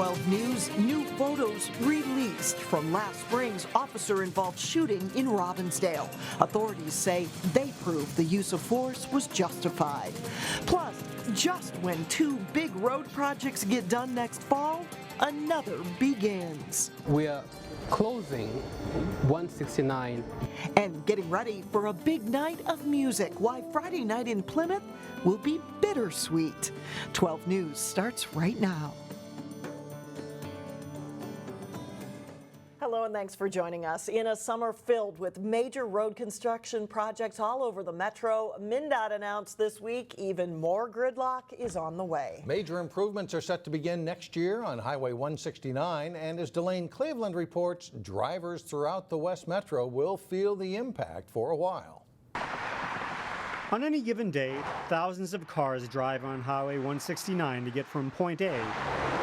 12 News, new photos released from last spring's officer-involved shooting in Robbinsdale. Authorities say they prove the use of force was justified. Plus, just when two big road projects get done next fall, another begins. We are closing 169. And getting ready for a big night of music. Why Friday night in Plymouth will be bittersweet. 12 News starts right now. Hello and thanks for joining us. In a summer filled with major road construction projects all over the metro, MnDOT announced this week even more gridlock is on the way. Major improvements are set to begin next year on Highway 169, and as Delane Cleveland reports, drivers throughout the West Metro will feel the impact for a while. On any given day, thousands of cars drive on Highway 169 to get from point A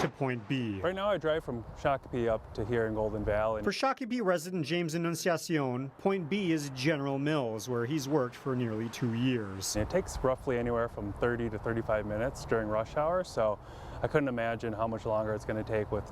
to point B. Right now I drive from Shakopee up to here in Golden Valley. For Shakopee resident James Annunciacion, point B is General Mills, where he's worked for nearly 2 years. It takes roughly anywhere from 30 to 35 minutes during rush hour, so I couldn't imagine how much longer it's going to take with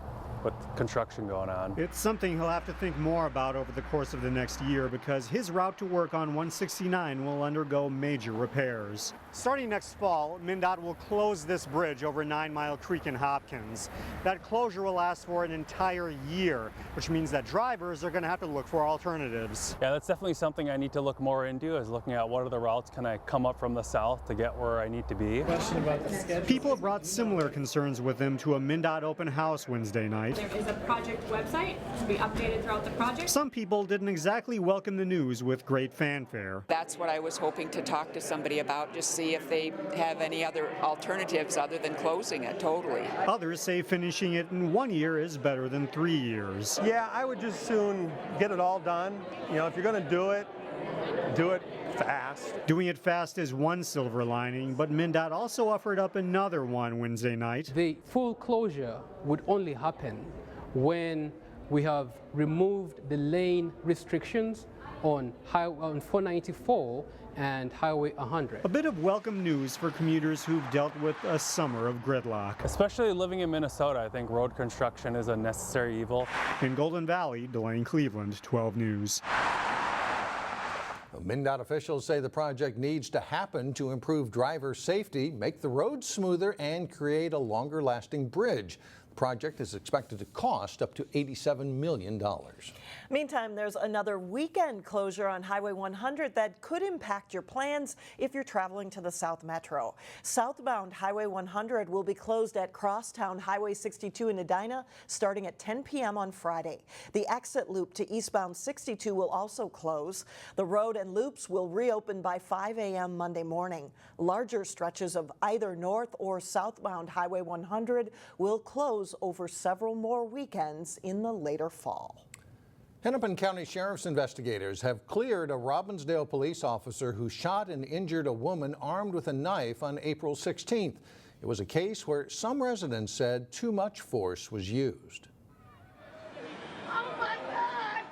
construction going on. It's something he'll have to think more about over the course of the next year because his route to work on 169 will undergo major repairs. Starting next fall, MnDOT will close this bridge over 9 Mile Creek in Hopkins. That closure will last for an entire year, which means that drivers are going to have to look for alternatives. Yeah, that's definitely something I need to look more into, is looking at what are the routes can I come up from the south to get where I need to be. Question about the schedule. People brought similar concerns with them to a MnDOT open house Wednesday night. There is a project website to be updated throughout the project. Some people didn't exactly welcome the news with great fanfare. That's what I was hoping to talk to somebody about, just see if they have any other alternatives other than closing it totally. Others say finishing it in 1 year is better than 3 years. Yeah, I would just soon get it all done. You know, if you're going to do it fast. Doing it fast is one silver lining, but MnDOT also offered up another one Wednesday night. The full closure would only happen when we have removed the lane restrictions on 494 and Highway 100. A bit of welcome news for commuters who've dealt with a summer of gridlock. Especially living in Minnesota, I think road construction is a necessary evil. In Golden Valley, Delane Cleveland, 12 News. MnDOT officials say the project needs to happen to improve driver safety, make the roads smoother, and create a longer-lasting bridge. The project is expected to cost up to $87 million. Meantime, there's another weekend closure on Highway 100 that could impact your plans if you're traveling to the South Metro. Southbound Highway 100 will be closed at Crosstown Highway 62 in Edina starting at 10 p.m. on Friday. The exit loop to eastbound 62 will also close. The road and loops will reopen by 5 a.m. Monday morning. Larger stretches of either north or southbound Highway 100 will close over several more weekends in the later fall. Hennepin County Sheriff's investigators have cleared a Robbinsdale police officer who shot and injured a woman armed with a knife on April 16th. It was a case where some residents said too much force was used.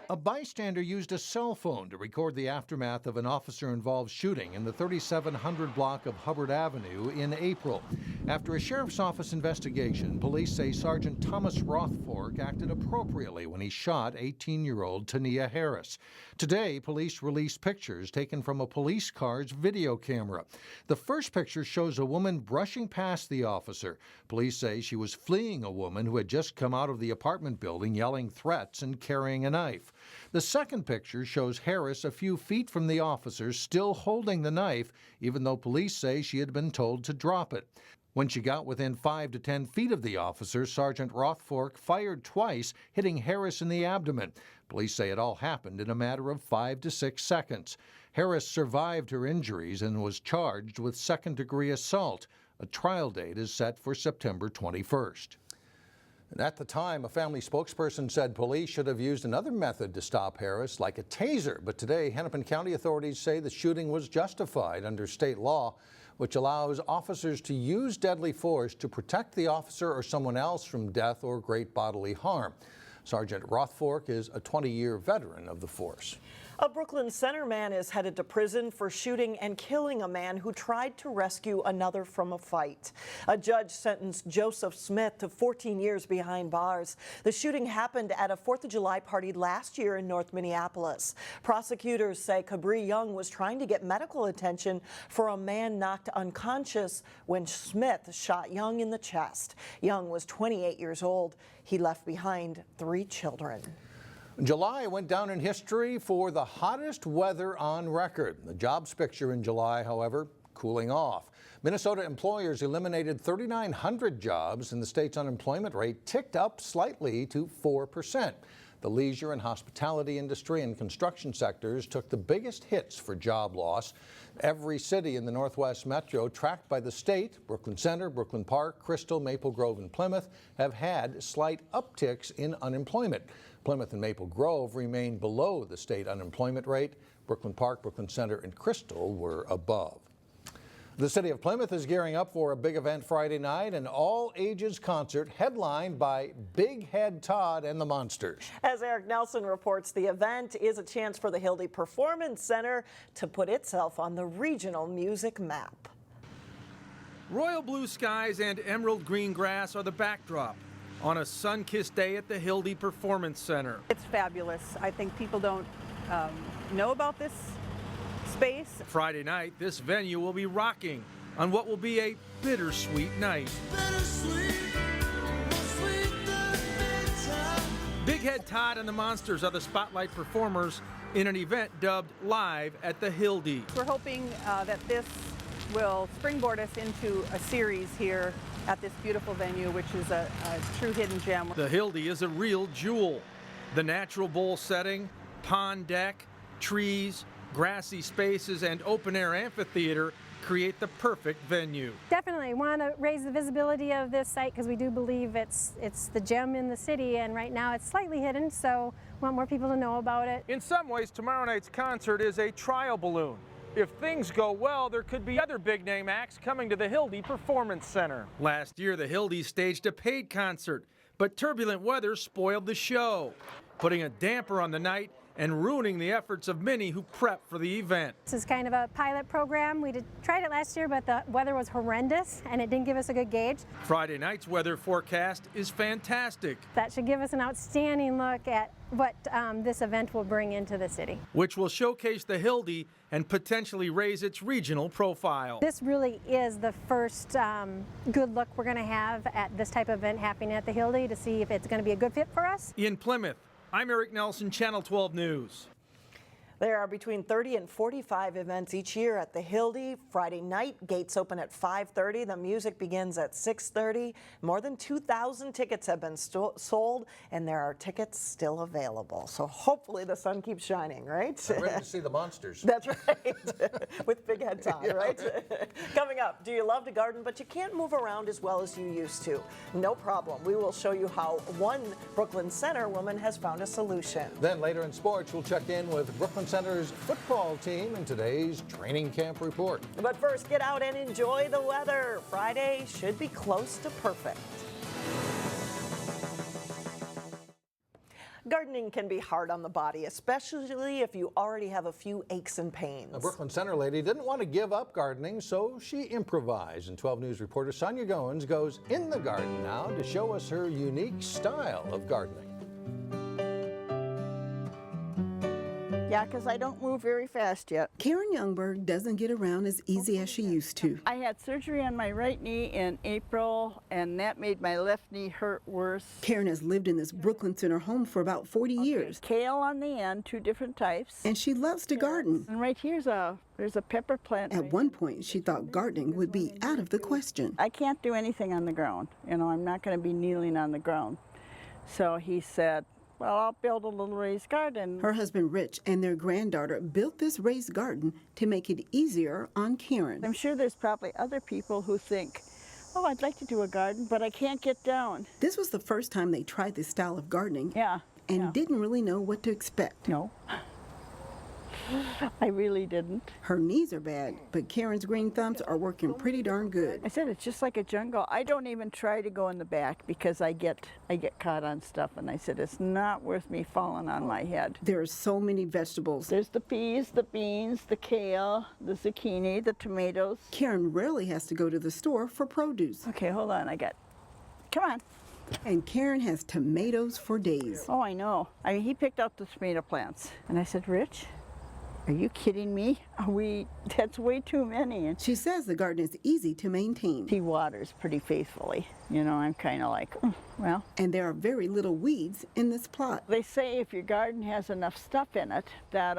A bystander used a cell phone to record the aftermath of an officer-involved shooting in the 3700 block of Hubbard Avenue in April. After a sheriff's office investigation, police say Sergeant Thomas Rothfork acted appropriately when he shot 18-year-old Tania Harris. Today, police released pictures taken from a police car's video camera. The first picture shows a woman brushing past the officer. Police say she was fleeing a woman who had just come out of the apartment building yelling threats and carrying a knife. The second picture shows Harris a few feet from the officer, still holding the knife, even though police say she had been told to drop it. When she got within 5 to 10 feet of the officer, Sergeant Rothfork fired twice, hitting Harris in the abdomen. Police say it all happened in a matter of 5 to 6 seconds. Harris survived her injuries and was charged with second-degree assault. A trial date is set for September 21st. And at the time, a family spokesperson said police should have used another method to stop Harris, like a taser. But today, Hennepin County authorities say the shooting was justified under state law, which allows officers to use deadly force to protect the officer or someone else from death or great bodily harm. Sergeant Rothfork is a 20-year veteran of the force. A Brooklyn Center man is headed to prison for shooting and killing a man who tried to rescue another from a fight. A judge sentenced Joseph Smith to 14 years behind bars. The shooting happened at a 4th of July party last year in North Minneapolis. Prosecutors say Cabri Young was trying to get medical attention for a man knocked unconscious when Smith shot Young in the chest. Young was 28 years old. He left behind 3 children. July went down in history for the hottest weather on record. The jobs picture in July, however, cooling off. Minnesota employers eliminated 3,900 jobs, and the state's unemployment rate ticked up slightly to 4%. The leisure and hospitality industry and construction sectors took the biggest hits for job loss. Every city in the Northwest Metro tracked by the state, Brooklyn Center, Brooklyn Park, Crystal, Maple Grove, and Plymouth, have had slight upticks in unemployment. Plymouth and Maple Grove remain below the state unemployment rate. Brooklyn Park, Brooklyn Center, and Crystal were above. The city of Plymouth is gearing up for a big event Friday night, an all-ages concert headlined by Big Head Todd and the Monsters. As Eric Nelson reports, the event is a chance for the Hilde Performance Center to put itself on the regional music map. Royal blue skies and emerald green grass are the backdrop on a sun-kissed day at the Hilde Performance Center. It's fabulous. I think people don't know about this space. Friday night, this venue will be rocking on what will be a bittersweet night. Big Head Todd and the Monsters are the spotlight performers in an event dubbed Live at the Hilde. We're hoping that this will springboard us into a series here at this beautiful venue, which is a true hidden gem. The Hilde is a real jewel. The natural bowl setting, pond deck, trees, grassy spaces, and open-air amphitheater create the perfect venue. Definitely want to raise the visibility of this site because we do believe it's the gem in the city, and right now it's slightly hidden, so want more people to know about it. In some ways, tomorrow night's concert is a trial balloon. If things go well, there could be other big-name acts coming to the Hilde Performance Center. Last year, the Hilde staged a paid concert, but turbulent weather spoiled the show, putting a damper on the night and ruining the efforts of many who prep for the event. This is kind of a pilot program. We tried it last year, but the weather was horrendous and it didn't give us a good gauge. Friday night's weather forecast is fantastic, That should give us an outstanding look at what this event will bring into the city. which will showcase the Hilde and potentially raise its regional profile. This really is the first good look we're going to have at this type of event happening at the Hilde to see if it's going to be a good fit for us. In Plymouth, I'm Eric Nelson, Channel 12 News. There are between 30 and 45 events each year at the Hilde. Friday night, gates open at 5:30. The music begins at 6:30. More than 2,000 tickets have been sold, and there are tickets still available. So hopefully the sun keeps shining, right? I'm ready to see the Monsters. That's right, with Big Head Todd, right? Coming up, do you love to garden but you can't move around as well as you used to? No problem. We will show you how one Brooklyn Center woman has found a solution. Then later in sports, we'll check in with Brooklyn Center's football team in today's training camp report. But first, get out and enjoy the weather. Friday should be close to perfect. Gardening can be hard on the body, especially if you already have a few aches and pains. A Brooklyn Center lady didn't want to give up gardening, so she improvised. And 12 News reporter Sonia Goins goes in the garden now to show us her unique style of gardening. Yeah, because I don't move very fast yet. Karen Youngberg doesn't get around as easy as she used to. I had surgery on my right knee in April, and that made my left knee hurt worse. Karen has lived in this Brooklyn Center home for about 40 years. Kale on the end, 2 different types. And she loves to garden. And right here's there's a pepper plant. At one point, she thought gardening would be out of the question. I can't do anything on the ground. You know, I'm not going to be kneeling on the ground. So he said, well, I'll build a little raised garden. Her husband Rich and their granddaughter built this raised garden to make it easier on Karen. I'm sure there's probably other people who think, oh, I'd like to do a garden, but I can't get down. This was the first time they tried this style of gardening. Yeah. And didn't really know what to expect. No. I really didn't. Her knees are bad, but Karen's green thumbs are working pretty darn good. I said it's just like a jungle. I don't even try to go in the back because I get caught on stuff, and I said it's not worth me falling on my head. There are so many vegetables. There's the peas, the beans, the kale, the zucchini, the tomatoes. Karen rarely has to go to the store for produce. Okay, hold on, come on. And Karen has tomatoes for days. Oh, I know. I mean, he picked out the tomato plants. And I said, Rich, are you kidding me? That's way too many. And she says the garden is easy to maintain. He waters pretty faithfully. You know, I'm kind of like, well. And there are very little weeds in this plot. They say if your garden has enough stuff in it that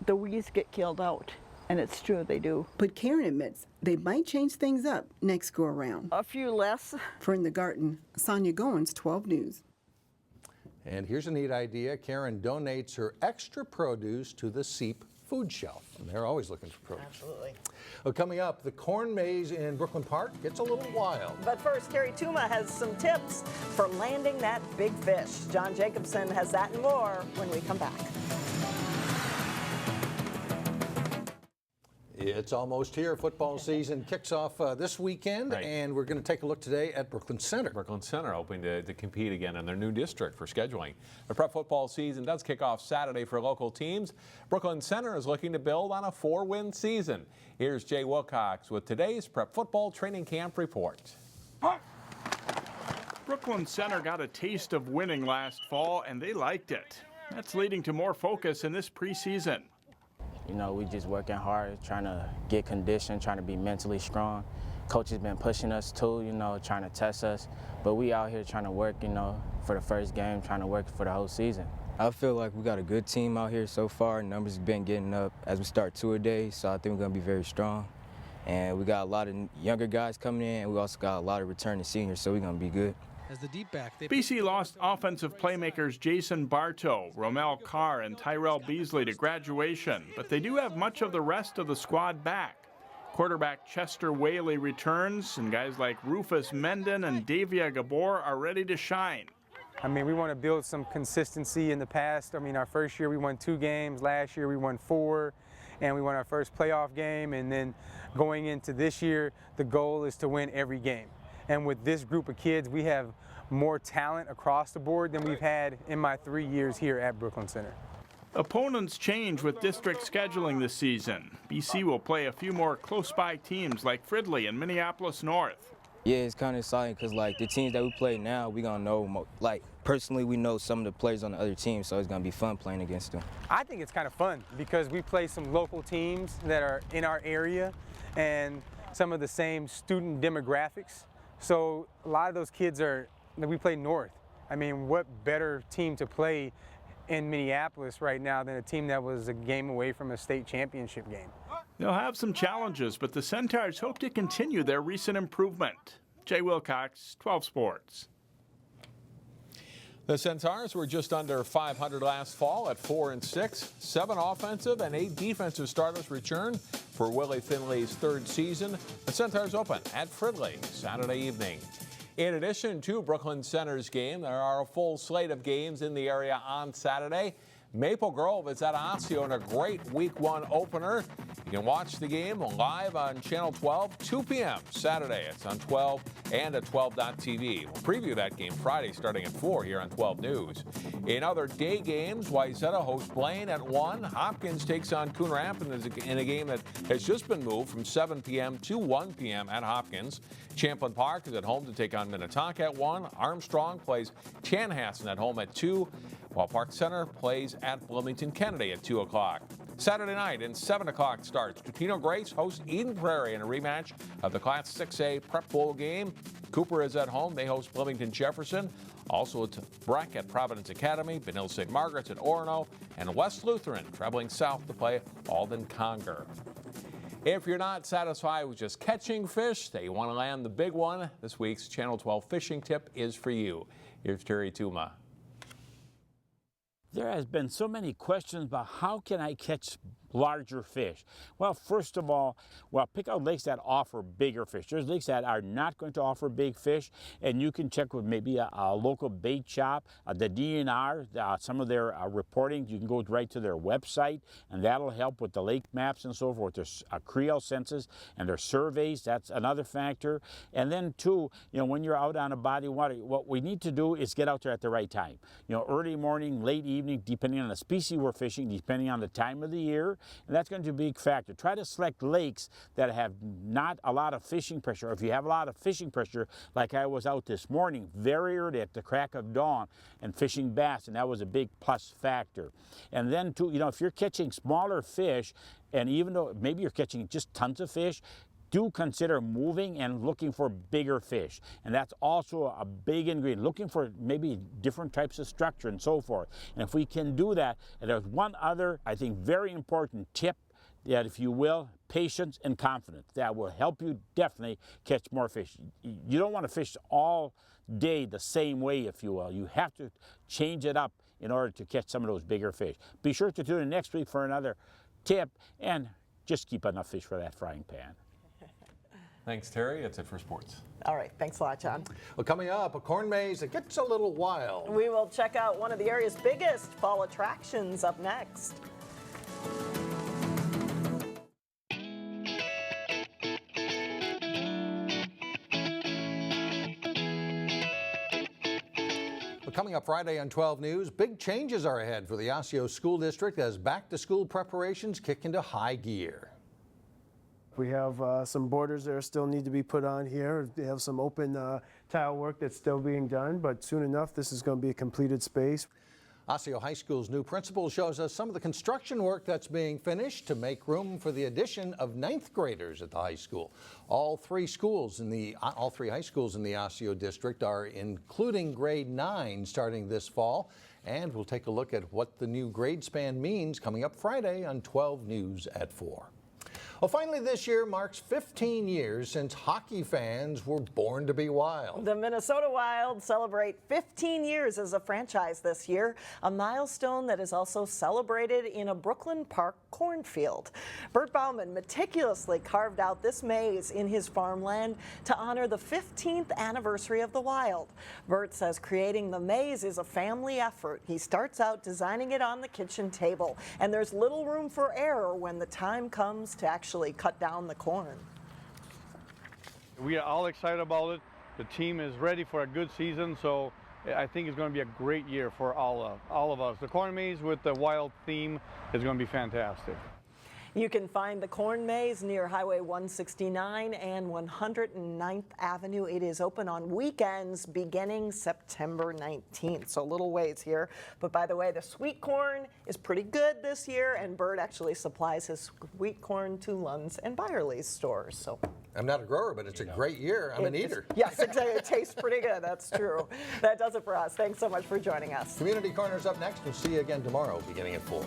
the weeds get killed out. And it's true, they do. But Karen admits they might change things up next go around. A few less. For In the Garden, Sonia Goins, 12 News. And here's a neat idea. Karen donates her extra produce to the SEEP food shelf. And they're always looking for produce. Absolutely. Well, coming up, the corn maze in Brooklyn Park gets a little wild. But first, Terry Tuma has some tips for landing that big fish. John Jacobson has that and more when we come back. It's almost here. Football season kicks off this weekend, and we're going to take a look today at Brooklyn Center. Brooklyn Center hoping to compete again in their new district for scheduling. The prep football season does kick off Saturday for local teams. Brooklyn Center is looking to build on a 4-win season. Here's Jay Wilcox with today's prep football training camp report. Brooklyn Center got a taste of winning last fall, and they liked it. That's leading to more focus in this preseason. You know, we just working hard, trying to get conditioned, trying to be mentally strong. Coach has been pushing us too, you know, trying to test us. But we out here trying to work, you know, for the first game, trying to work for the whole season. I feel like we got a good team out here so far. Numbers have been getting up as we start two-a-days, so I think we're going to be very strong. And we got a lot of younger guys coming in, and we also got a lot of returning seniors, so we're going to be good. As the deep back, BC lost offensive playmakers Jason Bartow, Romel Carr, and Tyrell Beasley to graduation, but they do have much of the rest of the squad back. Quarterback Chester Whaley returns, and guys like Rufus Menden and Davia Gabor are ready to shine. I mean, we want to build some consistency in the past. I mean, our first year we won 2 games, last year we won 4, and we won our first playoff game, and then going into this year, the goal is to win every game. And with this group of kids, we have more talent across the board than we've had in my 3 years here at Brooklyn Center. Opponents change with district scheduling this season. BC will play a few more close-by teams like Fridley and Minneapolis North. Yeah, it's kind of exciting because, like, the teams that we play now, we're going to know, like, personally, we know some of the players on the other teams, so it's going to be fun playing against them. I think it's kind of fun because we play some local teams that are in our area and some of the same student demographics. So a lot of those kids we play North. I mean, what better team to play in Minneapolis right now than a team that was a game away from a state championship game? They'll have some challenges, but the Centaurs hope to continue their recent improvement. Jay Wilcox, 12 Sports. The Centaurs were just under 500 last fall at 4-6. 7 offensive and 8 defensive starters return for Willie Finley's 3rd season. The Centaurs open at Fridley Saturday evening. In addition to Brooklyn Center's game, there are a full slate of games in the area on Saturday. Maple Grove is at Osseo in a great Week 1 opener. You can watch the game live on Channel 12, 2 p.m. Saturday. It's on 12 and at 12.tv. We'll preview that game Friday starting at 4 here on 12 News. In other day games, Wayzata hosts Blaine at 1. Hopkins takes on Coon Rapids in a game that has just been moved from 7 p.m. to 1 p.m. at Hopkins. Champlin Park is at home to take on Minnetonka at 1. Armstrong plays Chanhassen at home at 2. While Park Center plays at Bloomington Kennedy at 2 o'clock. Saturday night in 7 o'clock starts. Totino Grace hosts Eden Prairie in a rematch of the Class 6A Prep Bowl game. Cooper is at home. They host Bloomington Jefferson. Also it's Breck at Providence Academy, Benil St. Margaret's at Orono, and West Lutheran traveling south to play Alden Conger. If you're not satisfied with just catching fish, that you want to land the big one, this week's Channel 12 fishing tip is for you. Here's Terry Tuma. There has been so many questions about how can I catch larger fish? Well, first of all, pick out lakes that offer bigger fish. There's lakes that are not going to offer big fish, and you can check with maybe a local bait shop, the DNR, some of their reporting. You can go right to their website, and that'll help with the lake maps and so forth. There's creel census and their surveys. That's another factor. And then too, when you're out on a body of water, what we need to do is get out there at the right time. Early morning, late evening, depending on the species we're fishing, depending on the time of the year, and that's going to be a big factor. Try to select lakes that have not a lot of fishing pressure. If you have a lot of fishing pressure, like I was out this morning, very early at the crack of dawn and fishing bass, and that was a big plus factor. And then too, if you're catching smaller fish, and even though maybe you're catching just tons of fish, do consider moving and looking for bigger fish. And that's also a big ingredient, looking for maybe different types of structure and so forth. And if we can do that, and there's one other, I think, very important tip, that if you will, patience and confidence. That will help you definitely catch more fish. You don't want to fish all day the same way, if you will. You have to change it up in order to catch some of those bigger fish. Be sure to tune in next week for another tip, and just keep enough fish for that frying pan. Thanks, Terry. That's it for sports. All right, thanks a lot, John. Well, coming up, a corn maze that gets a little wild. We will check out one of the area's biggest fall attractions up next. Coming up Friday on 12 News, big changes are ahead for the Osseo School District as back-to-school preparations kick into high gear. We have some borders that still need to be put on here. They have some open tile work that's still being done, but soon enough this is going to be a completed space. Osseo High School's new principal shows us some of the construction work that's being finished to make room for the addition of 9th graders at the high school. All three high schools in the Osseo district are including grade 9 starting this fall. And we'll take a look at what the new grade span means coming up Friday on 12 News at 4. Well, finally, this year marks 15 years since hockey fans were born to be wild. The Minnesota Wild celebrate 15 years as a franchise this year, a milestone that is also celebrated in a Brooklyn Park cornfield. Bert Bauman meticulously carved out this maze in his farmland to honor the 15th anniversary of the Wild. Bert says creating the maze is a family effort. He starts out designing it on the kitchen table, and there's little room for error when the time comes to actually cut down the corn. We are all excited about it. The team is ready for a good season, so I think it's going to be a great year for all of us. The corn maze with the Wild theme is going to be fantastic. You can find the corn maze near Highway 169 and 109th Avenue. It is open on weekends beginning September 19th, so a little ways here. But by the way, the sweet corn is pretty good this year, and Bert actually supplies his sweet corn to Lund's and Byerly's stores. So I'm not a grower, but it's a great year. I'm an eater. Yes, exactly. It tastes pretty good. That's true. That does it for us. Thanks so much for joining us. Community Corner's up next. We'll see you again tomorrow beginning at 4.